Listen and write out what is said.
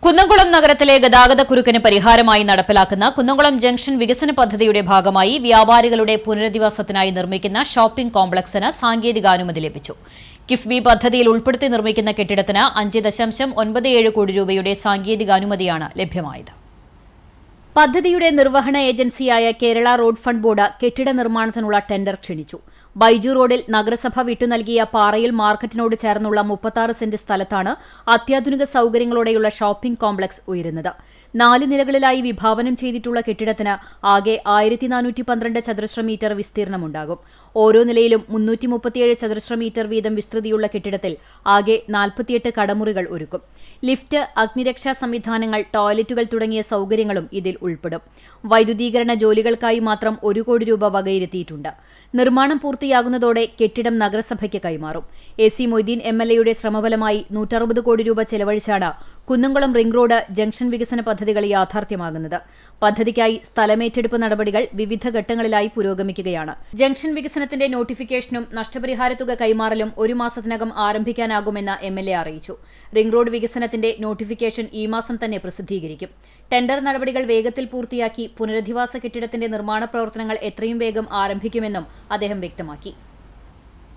കുന്നംകുളം നഗരത്തിലെ ഗതാഗതക്കുരുക്കിന് പരിഹാരമായി നടപ്പിലാക്കുന്ന കുന്നംകുളം ജംഗ്ഷൻ വികസന പദ്ധതിയുടെ ഭാഗമായി വ്യാപാരികളുടെ പുനരധിവാസത്തിനായി നിർമ്മിക്കുന്ന ഷോപ്പിംഗ് കോംപ്ലക്സിന് സാങ്കേതികാനുമതി ലഭിച്ചു. കിഫ്ബി പദ്ധതിയിൽ ഉൾപ്പെടുത്തി നിർമ്മിക്കുന്ന കെട്ടിടത്തിന് 5.97 കോടി രൂപയുടെ സാങ്കേതികാനുമതിയാണ് ലഭ്യമായത്. പദ്ധതിയുടെ നിർവഹണ ഏജൻസിയായ കേരള റോഡ് ഫണ്ട് ബോർഡ് കെട്ടിട നിർമ്മാണത്തിനുള്ള ടെൻഡർ ക്ഷണിച്ചു. ബൈജു റോഡിൽ നഗരസഭ വിട്ടുനൽകിയ പാറയിൽ മാർക്കറ്റിനോട് ചേർന്നുള്ള 36 സെന്റ് സ്ഥലത്താണ് അത്യാധുനിക സൌകര്യങ്ങളോടെയുള്ള ഷോപ്പിംഗ് കോംപ്ലക്സ് ഉയരുന്നത്. 4 നിലകളിലായി വിഭാവനം ചെയ്തിട്ടുള്ള കെട്ടിടത്തിന് ആകെ 1412 ചതുരശ്ര മീറ്റർ വിസ്തീർണമുണ്ടാകും. ഓരോ നിലയിലും 337 ചതുരശ്ര മീറ്റർ വീതം വിസ്തൃതിയുള്ള കെട്ടിടത്തിൽ ആകെ 48 കടമുറികൾ ഒരുക്കും. ലിഫ്റ്റ്, അഗ്നിരക്ഷാ സംവിധാനങ്ങൾ, ടോയ്ലറ്റുകൾ തുടങ്ങിയ സൌകര്യങ്ങളും ഇതിൽ ഉൾപ്പെടും. വൈദ്യുതീകരണ ജോലികൾക്കായി മാത്രം 1 കോടി രൂപ വകയിരുത്തിയിട്ടുണ്ട്. നിർമ്മാണം പൂർത്തിയാകുന്നതോടെ കെട്ടിടം നഗരസഭയ്ക്ക് കൈമാറും. AC മൊയ്തീൻ MLAയുടെ ശ്രമഫലമായി 160 കോടി രൂപ ചെലവഴിച്ചാണ് കുന്നംകുളം റിംഗ് റോഡ് ജംഗ്ഷൻ വികസന പദ്ധതികൾ യാഥാർത്ഥ്യമാകുന്നത്. പദ്ധതിക്കായി സ്ഥലമേറ്റെടുപ്പ് നടപടികൾ വിവിധ ഘട്ടങ്ങളിലായി പുരോഗമിക്കുകയാണ്. ജംഗ്ഷൻ വികസനത്തിന്റെ നോട്ടിഫിക്കേഷനും നഷ്ടപരിഹാരത്തുക കൈമാറലും 1 മാസത്തിനകം ആരംഭിക്കാനാകുമെന്ന് MLA അറിയിച്ചു. റിംഗ് റോഡ് വികസനത്തിന്റെ നോട്ടിഫിക്കേഷൻ ഈ മാസം തന്നെ പ്രസിദ്ധീകരിക്കും. ടെൻഡർ നടപടികൾ വേഗത്തിൽ പൂർത്തിയാക്കി പുനരധിവാസ കെട്ടിടത്തിന്റെ നിർമ്മാണ പ്രവർത്തനങ്ങൾ എത്രയും വേഗം ആരംഭിക്കുമെന്നും അദ്ദേഹം വ്യക്തമാക്കി.